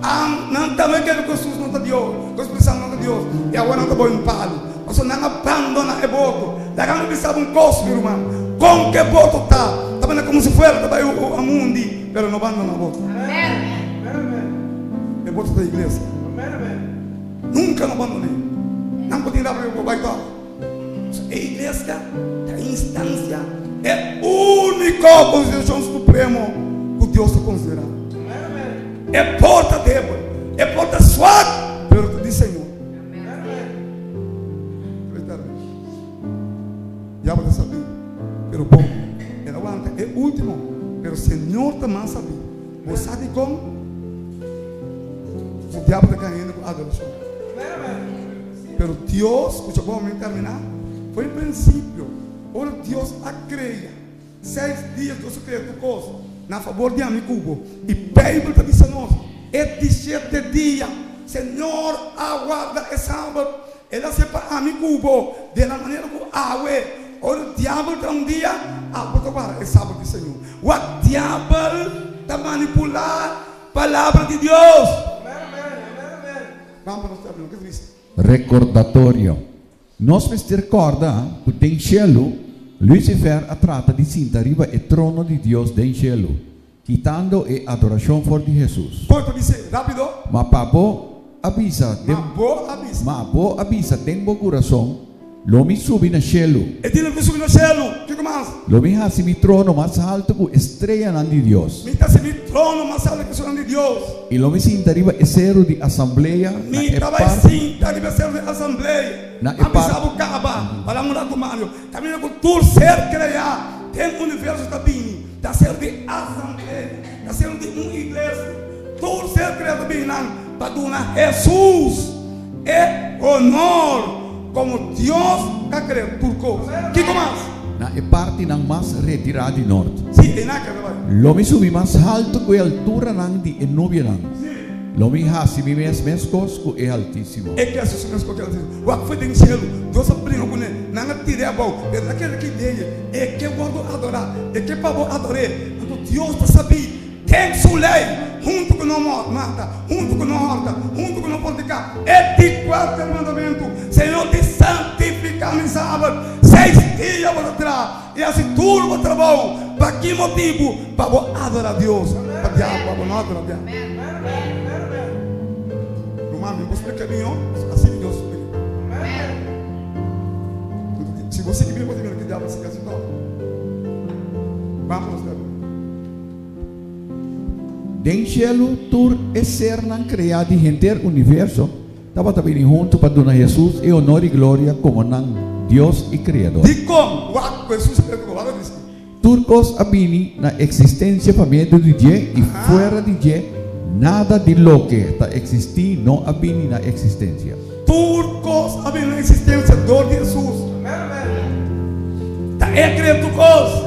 não também quer que Jesus não está Deus, que o Espírito Santo não está Deus, e agora não está bom em palo, mas não abandona o boto, daí não precisa um cospe, irmão, com que boto está, também é como se fosse, está bem o mundo, mas não abandona o boto. É porta da igreja. Amen, amen. Nunca não abandonei. Não pode dar para eu vai dar. A igreja, a instância, é única constituição suprema que Deus está considerando. Amen, amen. É porta débil, é porta suave, pelo que diz Senhor. Amen, amen. Já você sabe, pero bom, ela aguanta, é último, pero o Senhor também sabe. Você sabe como? O diabo está caindo com a adoração. Amen, amen. Pero Deus, escucha, vamos terminar. Foi em princípio, ora Deus a creia. 6 dias Deus criou tu coisa, na favor de amigo. E Bíblia está dizendo, é de 7 dias, Senhor aguarda é sábado. Ela se para amigo, de la maneira que água. Ora o diabo está dia, agora é sábado do Senhor. O diabo está manipular a palavra de Deus. Amen, amen. Amen, amen. Vamos para nós terminar, o que diz? Recordatório. Nós nos recorda que em cielo, Lucifer trata de sentar arriba o trono de Deus em cielo, quitando a adoração for de Jesus. Pode dizer rápido. Mas Pabo avisa, Uma boa aviso. Pabo avisa, tem bom coração, lo me subi no cielo, E tiene que subir no cielo. ¿Qué más? lo me hace mi trono más alto que estrella de Dios. Mi está mi trono más alto que son de Dios. Y lo me sienta arriba el cero de asamblea, Mi estaba assim, tá de ser de assembleia. Na A epar- pensava caba, para mudar com Mário. Também com tudo ser criar. Tem um universo também. Tá sendo de assembleia. Tá sendo de uma igreja. Tudo ser criado bem não. Para donar Jesus. É honor. Como Deus que criou tudo coisa. Que mais? na e parte ng mas retirada de norte. Sim, é na que vai. Lo me subi más alto que a altura ng di enubia ng. Lo me hace mi mescos que é altíssimo. É que as pessoas que dizer, o que foi em cielo, Deus abriu com ele, não tirei a boca, é daquele que dele, é que eu vou adorar, é que para adorar, então Deus está sabendo, tem sua lei, junto com não mata, junto com não horta, junto com não fornicar, é de 4 mandamentos, Senhor te santificar no sábado, 6 dias para atrás, e assim tudo para trabalho, para que motivo? Para adorar a Deus, para diabo, para não adorar a Deus. Mami, vou explicar bem, assim Deus explica. Se você que viu, você viu que o diabo se casou. Vamos lá. Den cielo tur e ser nan criado de gente universo, estava também junto para donar Jesus e honor e glória como nan Deus e Criador. De como? O Jesus explicou, agora diz. Turcos abini na existência para meio de Dieu e fora de Dieu, nada de lo que está existir não abini na existência. Turcos havia na existência de Jesus. Tá é criaturcos.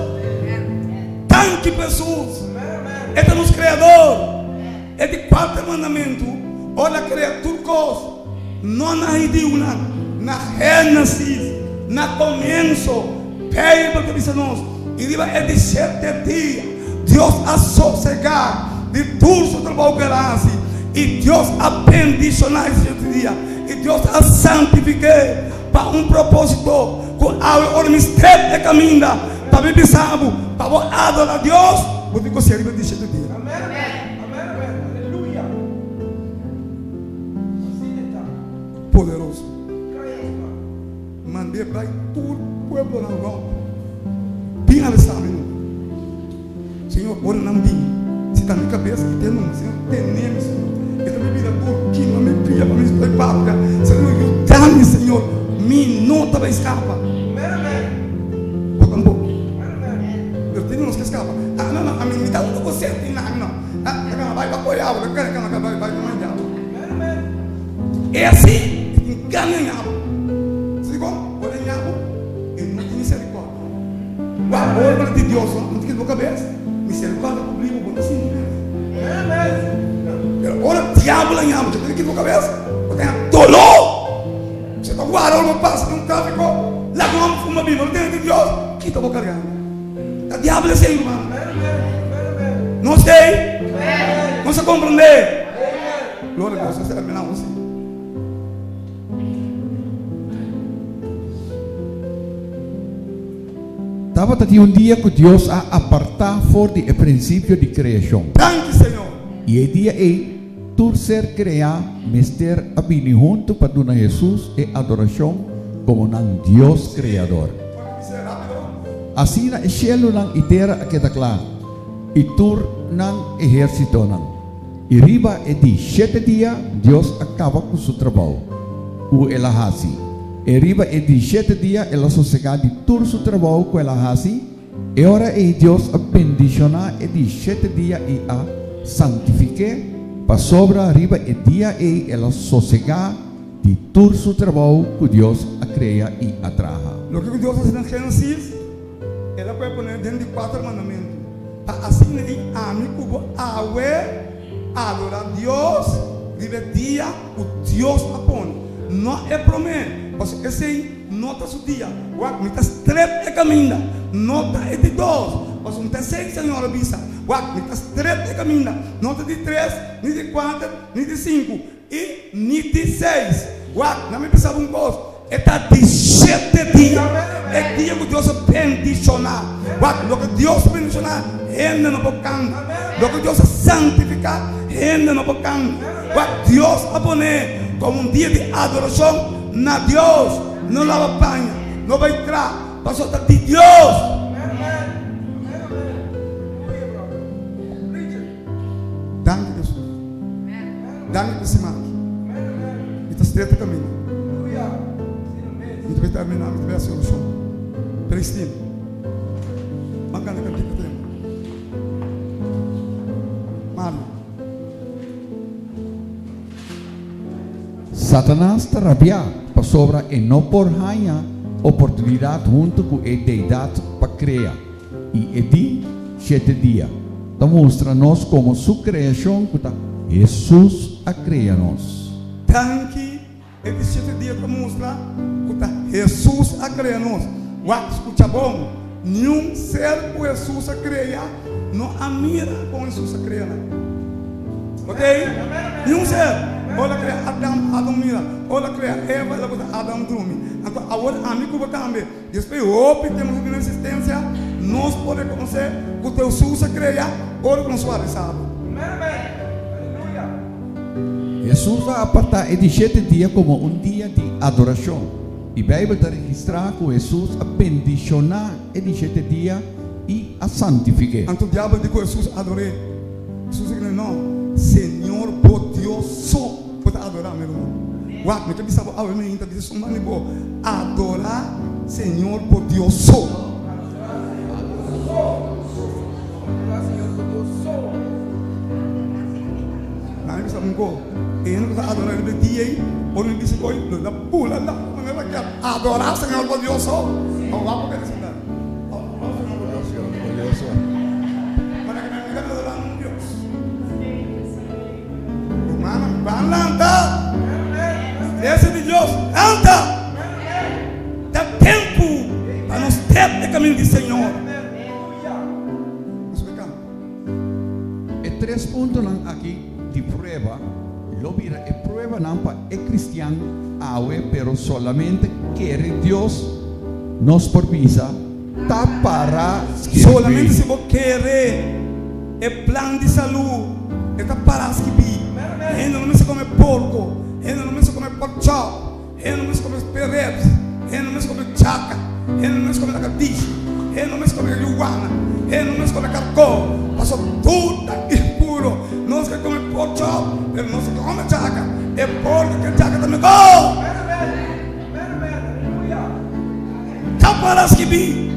Tanque pessoas. É nos criador. É de 4 mandamentos. Olha criaturcos. Não na idioma, na Gênesis, na começo. Bíblia que diz nós. E diz é de 7 dias. Deus a sossegar de tudo o trabalho que ela faz. E Deus a bendicionar esse 7 dias. E Deus a santificar para um propósito. Com a ormistre e caminha. Para viver sábado. Para adorar a Deus. Vou ficar servindo de 7 dias. Amen, amen. Amen, amen. Aleluia. Assim está. Poderoso. Creia, Senhor. Mandei para todo o povo na Europa. Bem avisado. Senhor, olha na minha. Se está na minha cabeça, que tem um Senhor, tenemos, Senhor. Eu também vira por que não me pia para me explicar. Senhor, eu dá-me, Senhor. Minuta vai escapar. Amen, amen. Pouco a pouco. Amen, amen. Eu tenho uns que escapam. Ah, não, a mim me dá um você, não. Ah, vai apoiar, vai mandar. Amen, amen. É assim, enganado. Você igual, olha e não tem misericórdia. O amor de Deus, não tem que cabeça. Misericórdia cobriu o bom assim. Olha, diabo lá em alma, você tem que ir na cabeça. Você tem dolor. Você está guardando no passo de um tráfico. Lá com uma fuma bíblia, não tem de Deus. Que tá carregando? Tá diabo assim, irmão. Não sei. Não se compreender. Glória a Deus, você terminar assim. Estava até um dia que Deus a apartar fora do princípio de criação. Thank you, Senhor. E o dia é tu ser crea, mister abini junto para dona Jesús e adoración como un Dios creador. Dice rápido. Así na cielo nang itera kita claro. Y tur nang ejército nang. Y riba e di 7 días Dios acaba con su trabajo. O ela hasi. E riba e di 7 días ela sossega di tur su trabajo com ela hasi. E ora e Dios a bendicionar e di 7 días e a santifique. Pa sobra riba e dia e ela sossega di tur su trabajo que Dios a crea y a traja. Lo que Dios hace en Génesis, Él puede poner dentro de 4 mandamientos. Así a mí como adorar a Dios, vive día o Dios apone. No es promesa, pues ese nota su día. Guac, me estás 3 de camina, nota es de 2. Pues un te 6 señora visa. Guac, me estás 3 de camina, nota de 3, ni de 4, ni de 5 y ni de 6. Guac, no me pensaba un cosa. Está 17 días. El día que Dios bendicionar. Lo que Dios bendicionar, gente no puede cambiar. Lo que Dios santificar, gente no puede cambiar. Dios va a poner como un día de adoración. Na Dios no lava paña, no va a entrar. Pasó hasta ti Dios. Danke Jesús. Danke que se marque. Está estreito caminho. Muito bem terminado, muito bem a solução. Prestino. Bacana que eu tenho. Mário. Satanás está rabiado para sobra e não por ganhar oportunidade junto com a deidade para criar. E é de 7 dias. Então mostra-nos como sua criação que Jesus a criar-nos. Tanque. É de 7 dias para mostrar que Jesus a criar nós. Escuta bom. Nenhum ser que Jesus a criar não a mira com Jesus a criar. Ok? Nenhum ser. Olha criar Adão mira. Olha criar Eva, ela bota Adão dorme. Então agora amigo também. Depois temos uma existência. Nós podemos conhecer que Jesus a criar. Olha com sua sabe. Jesus vai apartar de 7 dias como um dia de adoração. E a Bíblia está registrada que Jesus a bendicionar de 7 dias e a santificar. Então o diabo diz que Jesus adorei. Jesus diz não, Senhor poderoso, pode adorar meu irmão. Uau, me cabeça a ver me diz isso mano boa. Adorar Senhor poderoso. Não é isso não. E não está adorando ele dia aí, ou não disse coi, não pula lá, não é que adorar Senhor poderoso. Não vá porque isso não. Poderoso. Para que me diga adorar a Deus. Irmã, van a andar. Esse de Deus, anda. Dá tempo para nós ter o caminho do Senhor. E 3 pontos aqui de prova. Lo mira, e prueba nampa é cristiano, pero solamente quiere Dios nos provisa para solamente se você querer o plano de saúde, está para escrever. Ele não se come porco, ele não se come porchão, ele não se come perrebs, ele não se come chaca, ele não se come lagartixa, ele não se come iguana, ele não se come caracol. Passou tudo impuro. Não se come porchão, ele não se come chaca. É porco que chaca também come. Está para escrever.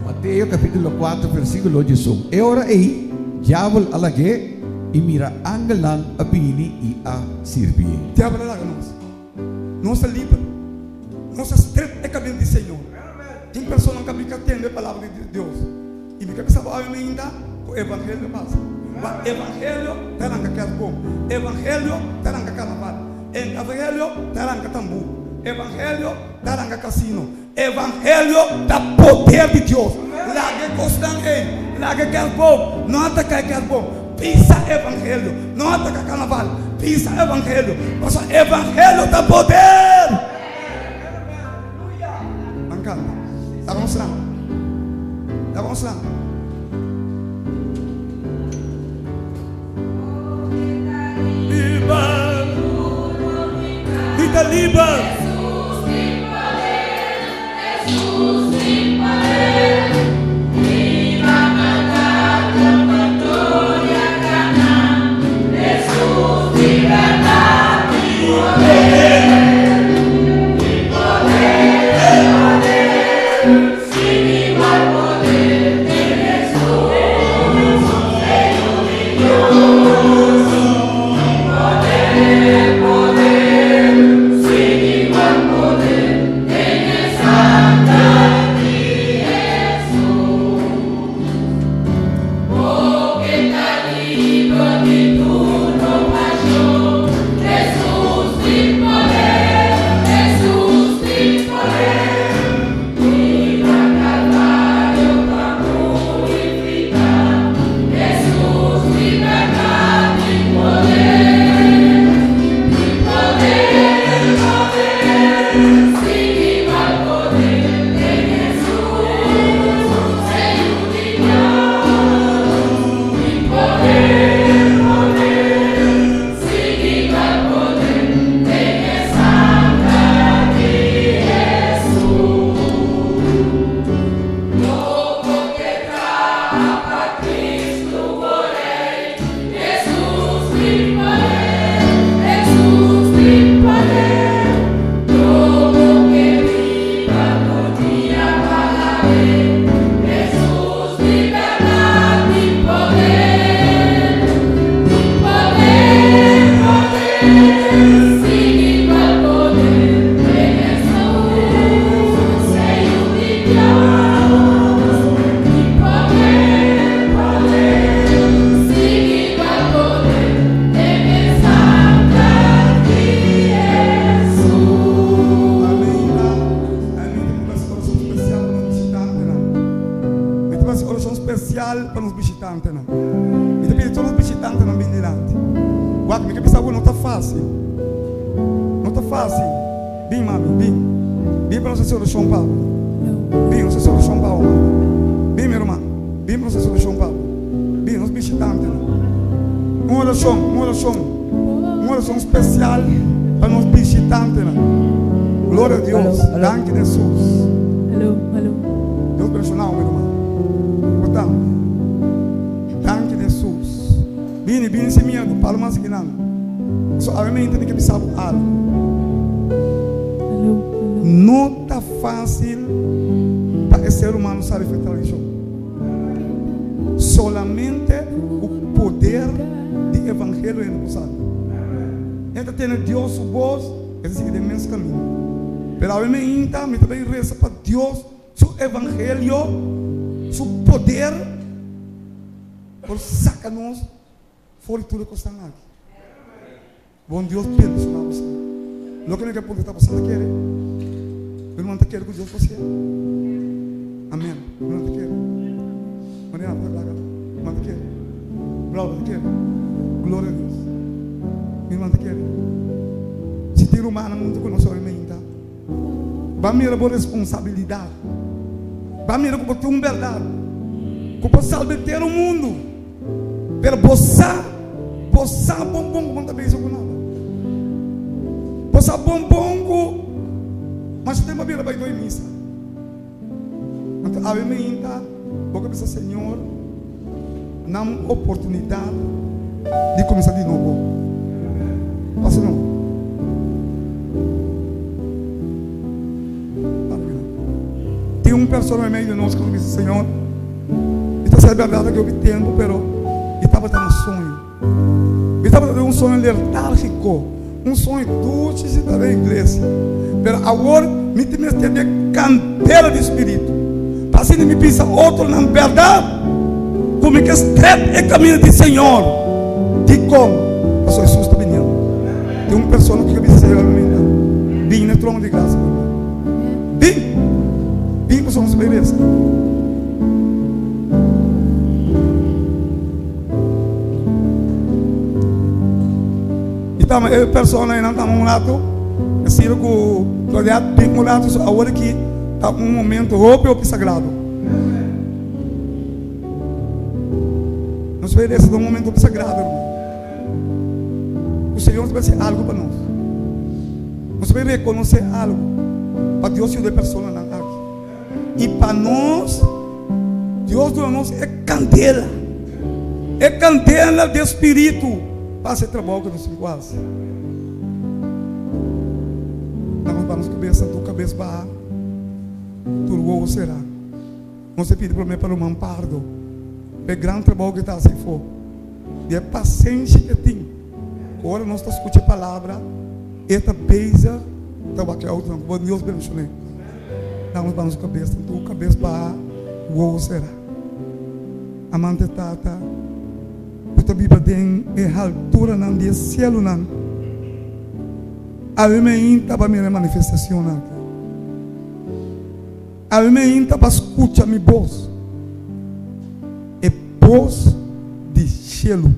Mateus capítulo 4 versículo 18. E ora aí, diabo alague e mira angelan a bini e a servir. Diabo alague nós. Nós é livre. Nós é estreito é caminho do Senhor. Tem pessoas que não cabem atender a palavra de Deus. E me cabeça ainda o evangelho passa. O evangelho terá que quer bom. Evangelho terá que carnaval. Evangelho terá que tambu. Evangelho terá que cassino. Evangelho da poder de Deus. Lá que gostam aí, lá que quer bom, não ataca quer bom. Pisa evangelho, não ataca carnaval. Pisa evangelho. Mas o evangelho da poder. Mancando. Tá mostrando. é livre. Para os visitantes, não. E depois todos os visitantes não vêm delante. Guarda, me que pensava não está fácil. Não está fácil. Vem, mami, vem. Vem para o nosso Senhor São Paulo. Vem, nosso Senhor São Paulo. Vem, meu irmão. Vem para o nosso Senhor São Paulo. Vem, os visitantes. Uma oração especial para os visitantes. Glória a Deus. Danke Jesus. Alô. Deus personal, meu irmão. Portanto, danke Jesus. Bini se minha do palo mais que não. Só a minha tem que pensar algo. Não está fácil para esse ser humano saber fazer isso. Solamente o poder do evangelho é necessário. Então tem Deus su voz, esse é o imenso caminho. Pero a mim também reza para Deus su evangelho, su poder, por sacar-nos fora de tudo que está aqui. Bom Deus, perdoa você. Não que ninguém pode estar passando aqui. Eu não quero que Deus fosse. Amém. Eu não quero. Maria, não quero. Glória a Deus. Glória a Deus. Eu não quero. Se tem humano no mundo que não sou ainda, vai me dar responsabilidade. Vai me dar como ter verdade. Como salvar o mundo. Pero bossa bom como também isso com nada. Bossa bom mas tem uma vida para ir missa. Então, a minha ainda, porque pensa Senhor, dá uma oportunidade de começar de novo. Passa não. Tem uma pessoa no meio de nós que diz Senhor, esta é a verdade que eu tenho, pero estava tendo um sonho. Estava tendo um sonho letárgico, um sonho doce da igreja. Pero agora me tem que ter canteira de espírito. Para assim me pensa outro na verdade. Como é que estreito é caminho do Senhor. De como? Pastor Jesus está vindo. Tem uma pessoa que diz Senhor, vem no trono de graça. Vem, pessoal, não beleza. Então, a pessoa não está um lado. Assim, o olhado bem molhado, agora que está um momento roupa ou sagrado. Nos merece um momento sagrado, irmão. O Senhor vai ser algo para nós. Nós vamos reconhecer algo. Para Deus ayudar a persona aqui. E para nós, Deus para nós é candela. É candela de espírito. Passa trabalho que nós quase. Nós vamos cabeça, tu cabeça barra. Tu vou será. Não se pede para mim para um ampardo. É grande trabalho que está assim for. E é paciência que tem. Agora nós estamos escutando a palavra. Esta beija. Então aqui é outra. Deus abençoe. Nós vamos cabeça, tu cabeça barra. Vou será. Amante tata. A Bíblia tem a altura não de cielo não. A mim estava minha manifestação aqui. A mim estava escuta minha voz. É voz de cielo.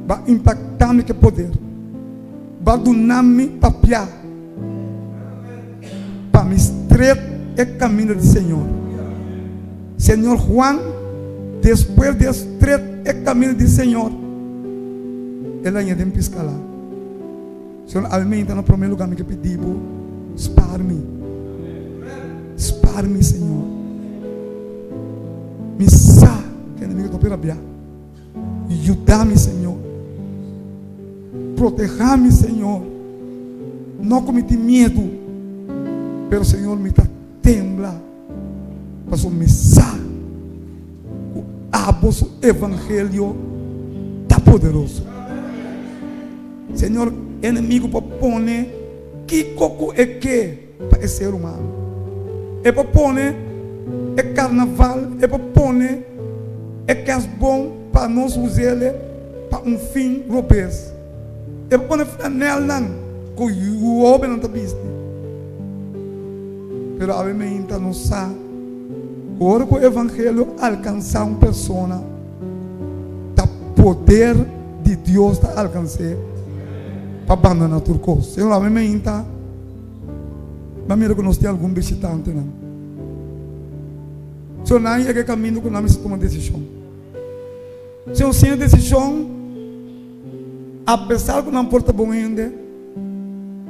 Vai impactar me que poder. Vai donar-me papia. Para me estreito é caminho do Senhor. Senhor Juan. Depois de estreito é caminho do Senhor. Ela ainda tem piscar lá. Senhor, a mim está no primeiro lugar que pediu. Spare-me. Spare-me, Senhor. Me sa que o inimigo está para abiar. Ajuda-me, Senhor. Proteja-me, Senhor. Não cometi medo. Mas, Senhor, me está tembla. Para me sa. O evangelho está poderoso. Senhor, inimigo para pôr que coco é que para esse ser humano. É para pôr é carnaval, é para pôr é que é bom para nós usar ele para um fim robês. É para pôr flanel não, que o homem não está visto. Mas a mim está não sabe. Agora que o evangelho alcançar uma pessoa, o poder de Deus está alcançar para abandonar tudo coisa. Senhor, a mim está. Mas mira que nós temos algum visitante não. Senhor, não é que caminho que nós tomamos decisão. Senhor, sem a decisão, apesar que não porta bom ainda,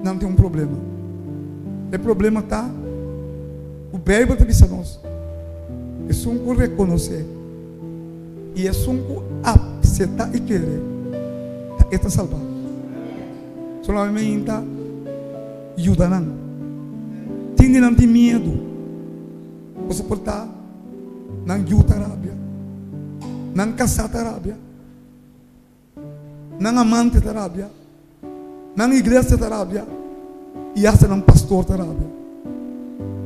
não tem um problema. O problema está. O Bíblia está dizendo nós. É só um reconhecer. E é só um aceitar e querer. Está salvado. Solamente ajuda não. Tem não tem medo. Você portar não ajuda a rábia. Não casar a rábia. Não amante a rábia. Não igreja a rábia. E essa não pastor a rábia.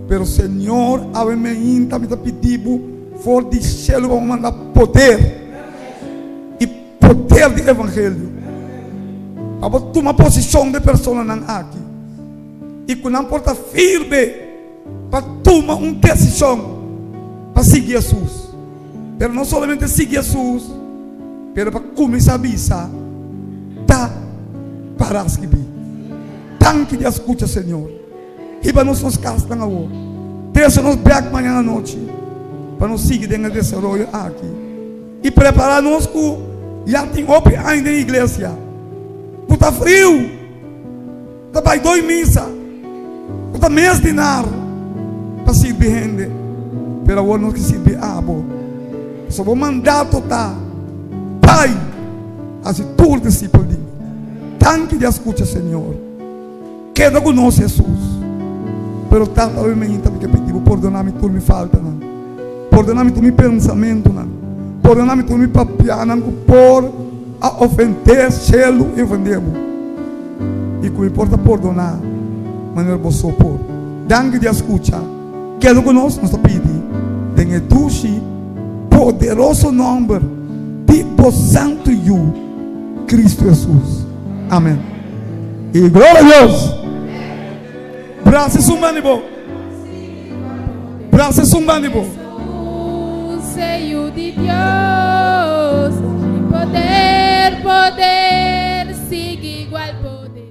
Pero Senhor, a mim está me pedindo for de céu vamos mandar poder e poder do evangelho. Para tomar posição de pessoa não aqui e que não porta firme para tomar uma decisão para seguir Jesus. Pero não somente seguir Jesus, pero para começar a avisar, tá para escrever. Tanque de escuta, Senhor. E para nós casas na rua. Deixa nos back amanhã à noite. Para nós seguir dentro desse rolho aqui. E preparar nós que já tem open ainda na igreja. Está frio. Está para 2 missas. Está mês de dinar. Para servir gente. Pero agora nós que servir abo. Só vou mandar total. Pai. Assim todo discípulo de mim. Tanque de escuta, Senhor. Queda conosco, Jesus. Pero tanto a mim também que pediu, perdona-me tudo me falta, não. Perdona-me tudo me pensamento, não. Perdona-me tudo me papia, não, por a ofender, selo e vendemos. E que importa perdonar, maneira você por. Dangue de escuta, quero conosco, nós pedimos, dengue duche, poderoso nome, tipo santo you, Cristo Jesus. Amém. E glória a Deus. Braços humanos, braços humanos. O seio de Deus, poder, poder, siga igual poder.